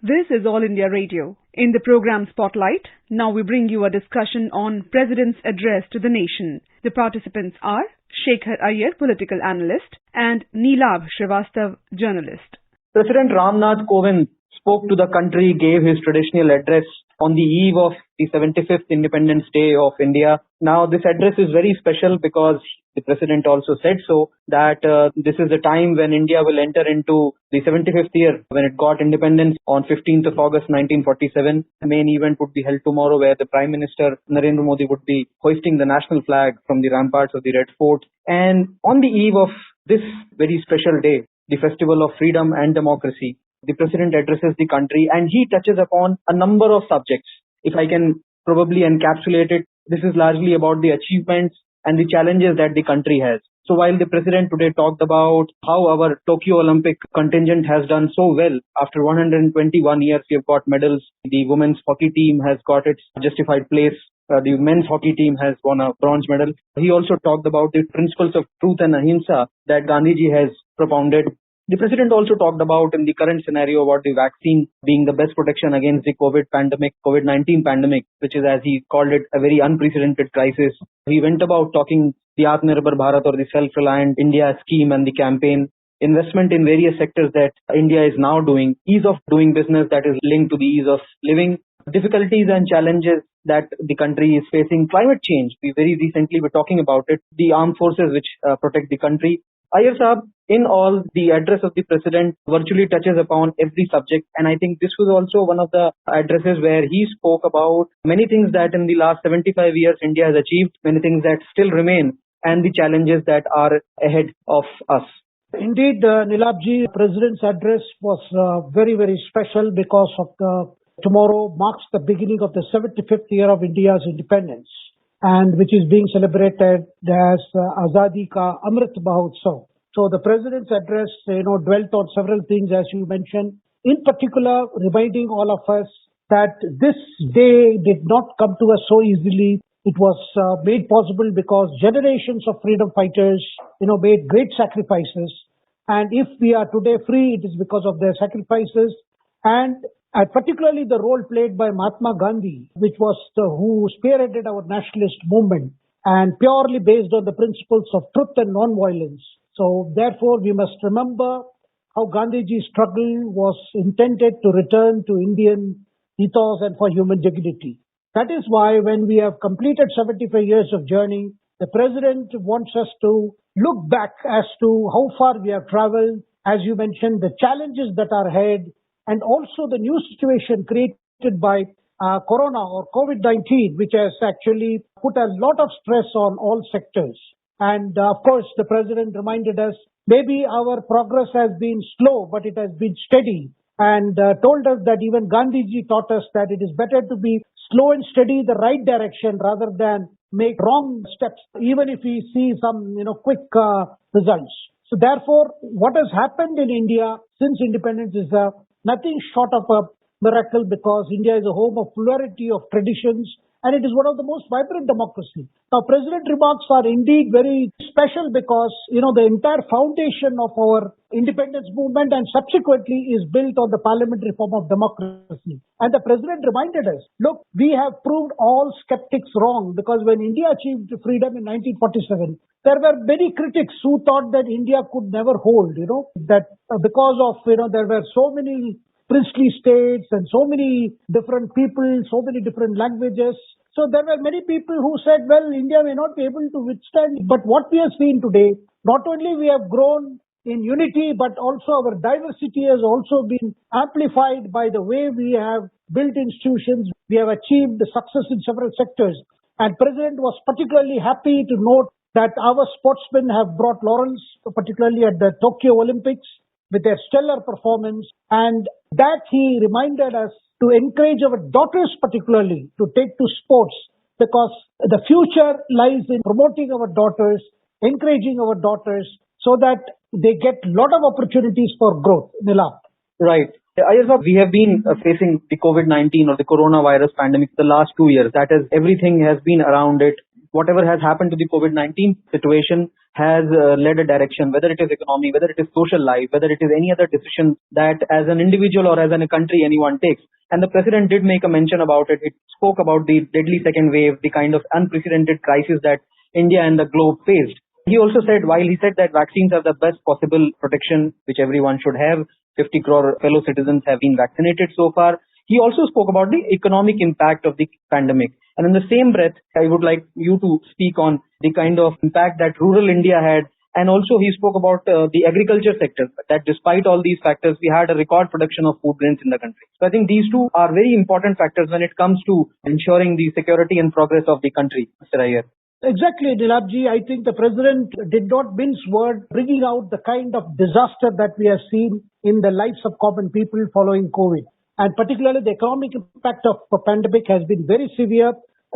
This is All India Radio. In the program Spotlight, now we bring you a discussion on President's Address to the Nation. The participants are Shekhar Iyer, political analyst, and Neelabh Srivastav, journalist. President Ramnath Kovind spoke to the country, gave his traditional address on the eve of the 75th Independence Day of India. Now, this address is very special because the president also said so, that this is the time when India will enter into the 75th year when it got independence on 15th of August 1947. The main event would be held tomorrow where the Prime Minister Narendra Modi would be hoisting the national flag from the ramparts of the Red Fort. And on the eve of this very special day, the Festival of Freedom and Democracy, the President addresses the country and he touches upon a number of subjects. If I can probably encapsulate it, this is largely about the achievements and the challenges that the country has. So while the President today talked about how our Tokyo Olympic contingent has done so well, after 121 years we have got medals, the women's hockey team has got its justified place, the men's hockey team has won a bronze medal. He also talked about the principles of truth and ahimsa that Gandhiji has propounded. The President also talked about in the current scenario about the vaccine being the best protection against the COVID-19 pandemic, which is, as he called it, a very unprecedented crisis. He went about talking the Atmanirbhar Bharat or the Self-Reliant India scheme and the campaign, investment in various sectors that India is now doing, ease of doing business that is linked to the ease of living, difficulties and challenges that the country is facing, climate change. We very recently were talking about it, the armed forces which protect the country. Iyer Saab, in all, the address of the President virtually touches upon every subject, and I think this was also one of the addresses where he spoke about many things that in the last 75 years India has achieved, many things that still remain, and the challenges that are ahead of us. Indeed, Neelabhji, President's address was very, very special because of tomorrow marks the beginning of the 75th year of India's independence, and which is being celebrated as Azadi Ka Amrit Mahotsav. So the President's address, dwelt on several things, as you mentioned, in particular reminding all of us that this day did not come to us so easily. It was made possible because generations of freedom fighters, made great sacrifices. And if we are today free, it is because of their sacrifices. And particularly the role played by Mahatma Gandhi, which was who spearheaded our nationalist movement and purely based on the principles of truth and non-violence. So therefore, we must remember how Gandhiji's struggle was intended to return to Indian ethos and for human dignity. That is why when we have completed 75 years of journey, the President wants us to look back as to how far we have traveled, as you mentioned, the challenges that are ahead, and also the new situation created by Corona or COVID-19, which has actually put a lot of stress on all sectors. And of course, the President reminded us, maybe our progress has been slow, but it has been steady. And told us that even Gandhiji taught us that it is better to be slow and steady in the right direction rather than make wrong steps, even if we see some, quick results. So therefore, what has happened in India since independence is nothing short of a miracle, because India is a home of plurality of traditions and it is one of the most vibrant democracies. Now, President remarks are indeed very special because, the entire foundation of our independence movement and subsequently is built on the parliamentary form of democracy. And the President reminded us, look, we have proved all skeptics wrong, because when India achieved freedom in 1947, there were many critics who thought that India could never hold, that because of, there were so many princely states and so many different people, so many different languages. So there were many people who said, well, India may not be able to withstand. But what we have seen today, not only we have grown in unity, but also our diversity has also been amplified by the way we have built institutions. We have achieved success in several sectors. And President was particularly happy to note that our sportsmen have brought laurels, particularly at the Tokyo Olympics, with their stellar performance, and that he reminded us to encourage our daughters particularly to take to sports, because the future lies in promoting our daughters, encouraging our daughters so that they get a lot of opportunities for growth. Neelabh. Right. Iyer Saab, we have been facing the COVID-19 or the coronavirus pandemic the last 2 years. That is, everything has been around it. Whatever has happened to the COVID-19 situation has led a direction, whether it is economy, whether it is social life, whether it is any other decision that as an individual or as a country anyone takes. And the president did make a mention about it. It spoke about the deadly second wave, the kind of unprecedented crisis that India and the globe faced. He also said, while he said that vaccines are the best possible protection which everyone should have, 50 crore fellow citizens have been vaccinated so far. He also spoke about the economic impact of the pandemic. And in the same breath, I would like you to speak on the kind of impact that rural India had. And also he spoke about the agriculture sector, that despite all these factors, we had a record production of food grains in the country. So I think these two are very important factors when it comes to ensuring the security and progress of the country, Mr. Iyer. Exactly, Nilabji. I think the president did not mince word, bringing out the kind of disaster that we have seen in the lives of common people following COVID. And particularly the economic impact of the pandemic has been very severe,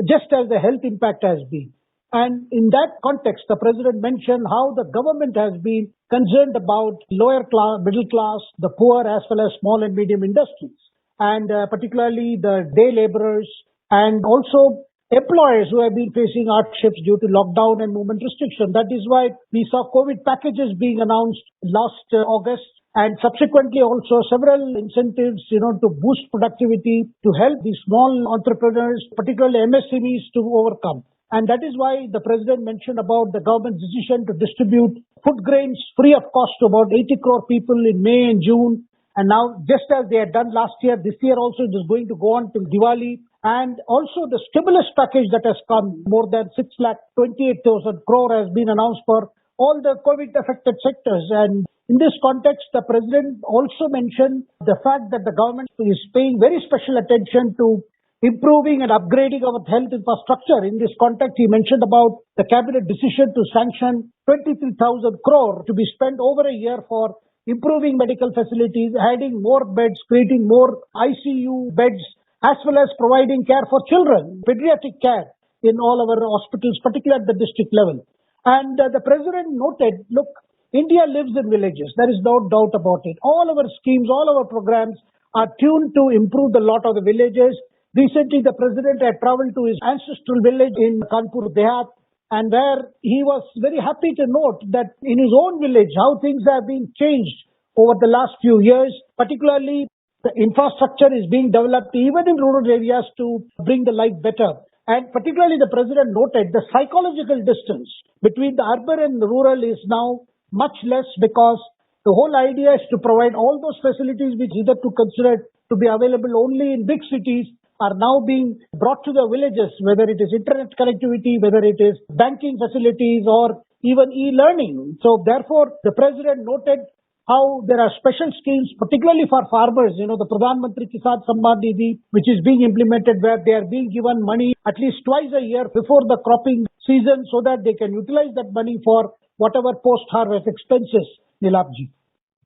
just as the health impact has been. And in that context, the president mentioned how the government has been concerned about lower class, middle class, the poor, as well as small and medium industries, and particularly the day laborers, and also employers who have been facing hardships due to lockdown and movement restriction. That is why we saw COVID packages being announced last August, and subsequently also several incentives, to boost productivity, to help the small entrepreneurs, particularly MSMEs, to overcome. And that is why the president mentioned about the government's decision to distribute food grains free of cost to about 80 crore people in May and June. And now, just as they had done last year, this year also it is going to go on till Diwali. And also the stimulus package that has come, more than 6,28,000 crore has been announced for all the COVID affected sectors. And in this context, the president also mentioned the fact that the government is paying very special attention to improving and upgrading our health infrastructure. In this context, he mentioned about the cabinet decision to sanction 23,000 crore to be spent over a year for improving medical facilities, adding more beds, creating more ICU beds, as well as providing care for children, pediatric care in all our hospitals, particularly at the district level. And the president noted, look, India lives in villages. There is no doubt about it. All our schemes, all our programs are tuned to improve the lot of the villages. Recently, the president had traveled to his ancestral village in Kanpur Dehat, and where he was very happy to note that in his own village, how things have been changed over the last few years, particularly the infrastructure is being developed even in rural areas to bring the life better. And particularly the president noted the psychological distance between the urban and the rural is now much less, because the whole idea is to provide all those facilities which hitherto considered to be available only in big cities are now being brought to the villages, whether it is internet connectivity, whether it is banking facilities or even e-learning. So therefore, the president noted how there are special schemes, particularly for farmers, the Pradhan Mantri Kisan Samman Nidhi, which is being implemented, where they are being given money at least twice a year before the cropping season so that they can utilize that money for whatever post-harvest expenses, Nilabji.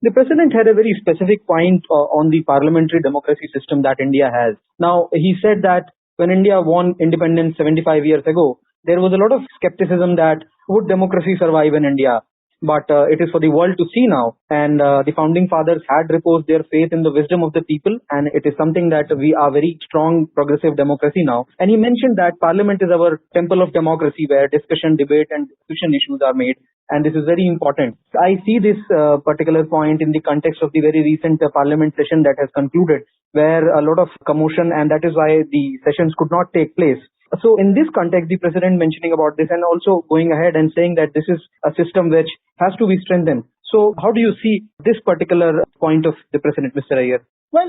The president had a very specific point on the parliamentary democracy system that India has. Now, he said that when India won independence 75 years ago, there was a lot of skepticism that would democracy survive in India? But it is for the world to see now. And the founding fathers had reposed their faith in the wisdom of the people. And it is something that we are very strong, progressive democracy now. And he mentioned that parliament is our temple of democracy, where discussion, debate and discussion issues are made. And this is very important. I see this particular point in the context of the very recent parliament session that has concluded, where a lot of commotion, and that is why the sessions could not take place. So in this context, the president mentioning about this and also going ahead and saying that this is a system which has to be strengthened. So how do you see this particular point of the president, Mr. Iyer? Well,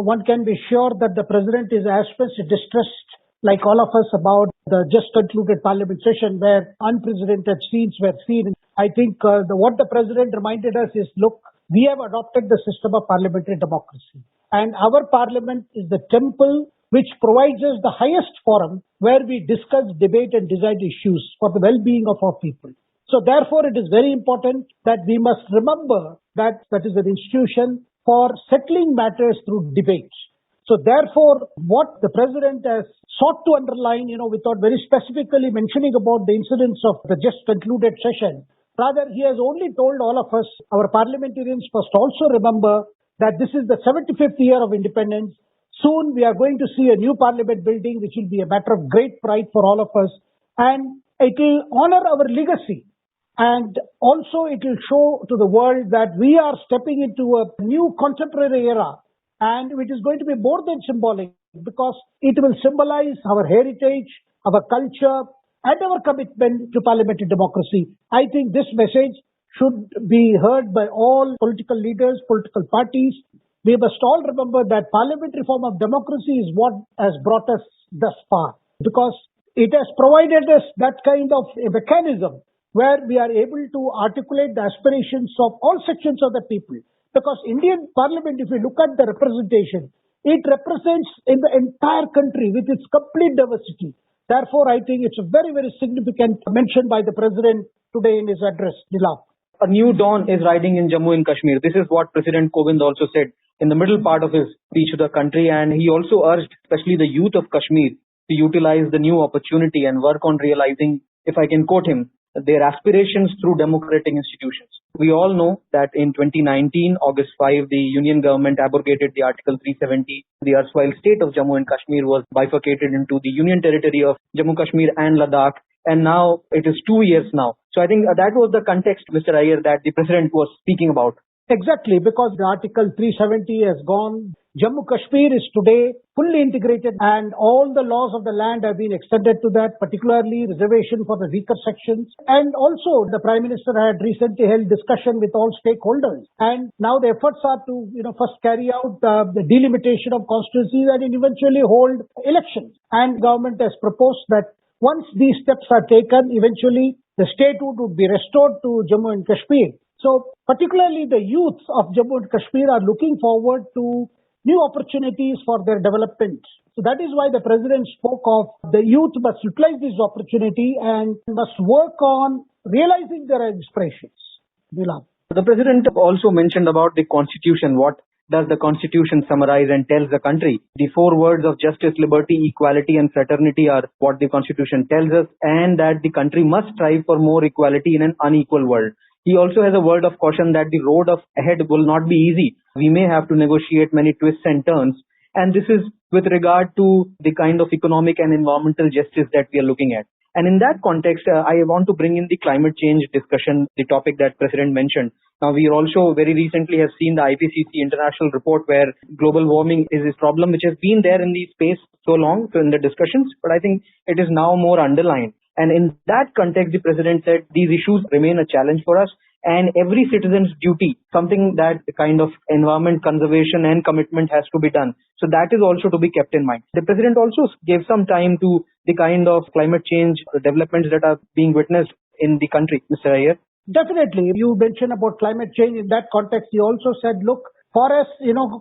one can be sure that the president is as much distressed like all of us about the just concluded parliament session where unprecedented scenes were seen. I think what the president reminded us is, look, we have adopted the system of parliamentary democracy, and our parliament is the temple which provides us the highest forum where we discuss, debate and decide issues for the well-being of our people. So therefore, it is very important that we must remember that that is an institution for settling matters through debates. So therefore, what the president has sought to underline, without very specifically mentioning about the incidents of the just concluded session, rather he has only told all of us, our parliamentarians must also remember that this is the 75th year of independence. Soon we are going to see a new parliament building, which will be a matter of great pride for all of us. And it will honor our legacy And also it will show to the world that we are stepping into a new contemporary era, and which is going to be more than symbolic because it will symbolize our heritage, our culture, and our commitment to parliamentary democracy. I think this message should be heard by all political leaders, political parties. We must all remember that parliamentary form of democracy is what has brought us thus far, because it has provided us that kind of a mechanism where we are able to articulate the aspirations of all sections of the people. Because Indian Parliament, if you look at the representation, it represents in the entire country with its complete diversity. Therefore, I think it's a very, very significant mention by the President today in his address, Nilab. A new dawn is riding in Jammu and Kashmir. This is what President Kovind also said in the middle part of his speech to the country, and he also urged especially the youth of Kashmir to utilize the new opportunity and work on realizing, if I can quote him, their aspirations through democratic institutions. We all know that in 2019, August 5, the Union government abrogated the Article 370. The erstwhile state of Jammu and Kashmir was bifurcated into the Union territory of Jammu Kashmir and Ladakh. And now it is 2 years now. So I think that was the context, Mr. Iyer, that the President was speaking about. Exactly, because the Article 370 has gone. Jammu Kashmir is today fully integrated and all the laws of the land have been extended to that, particularly reservation for the weaker sections. And also the Prime Minister had recently held discussion with all stakeholders. And now the efforts are to, first carry out the delimitation of constituencies and eventually hold elections. And government has proposed that once these steps are taken, eventually the statehood would be restored to Jammu and Kashmir. So particularly the youth of Jammu and Kashmir are looking forward to new opportunities for their development. So that is why the President spoke of the youth must utilize this opportunity and must work on realizing their aspirations. Nilab. The President also mentioned about the Constitution. What does the Constitution summarize and tells the country? The 4 words of justice, liberty, equality and fraternity are what the Constitution tells us, and that the country must strive for more equality in an unequal world. He also has a word of caution that the road ahead will not be easy. We may have to negotiate many twists and turns. And this is with regard to the kind of economic and environmental justice that we are looking at. And in that context, I want to bring in the climate change discussion, the topic that President mentioned. Now, we also very recently have seen the IPCC international report where global warming is a problem which has been there in the space so long in the discussions, but I think it is now more underlined. And in that context, the President said these issues remain a challenge for us and every citizen's duty, something that kind of environment conservation and commitment has to be done. So that is also to be kept in mind. The President also gave some time to the kind of climate change developments that are being witnessed in the country, Mr. Iyer. Definitely. You mentioned about climate change. In that context, he also said, look, for us,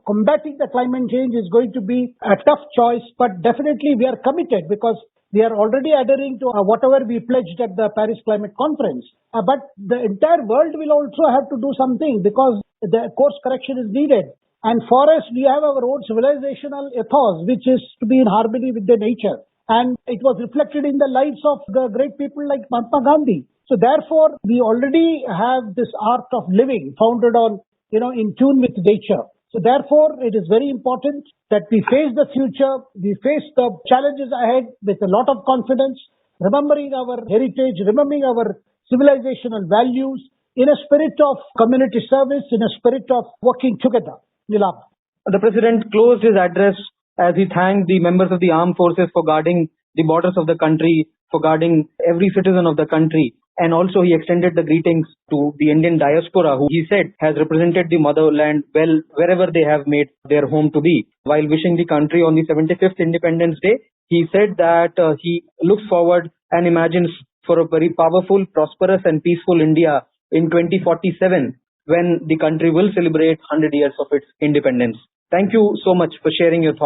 combating the climate change is going to be a tough choice, but definitely we are committed because we are already adhering to whatever we pledged at the Paris Climate Conference. But the entire world will also have to do something because the course correction is needed. And for us, we have our own civilizational ethos, which is to be in harmony with the nature. And it was reflected in the lives of the great people like Mahatma Gandhi. So therefore, we already have this art of living founded on, in tune with nature. So therefore, it is very important that we face the future, we face the challenges ahead with a lot of confidence, remembering our heritage, remembering our civilizational values in a spirit of community service, in a spirit of working together. Nilab. The President closed his address as he thanked the members of the armed forces for guarding the borders of the country, for guarding every citizen of the country. And also he extended the greetings to the Indian diaspora, who he said has represented the motherland well wherever they have made their home to be. While wishing the country on the 75th Independence Day, he said that he looks forward and imagines for a very powerful, prosperous and peaceful India in 2047 when the country will celebrate 100 years of its independence. Thank you so much for sharing your thoughts.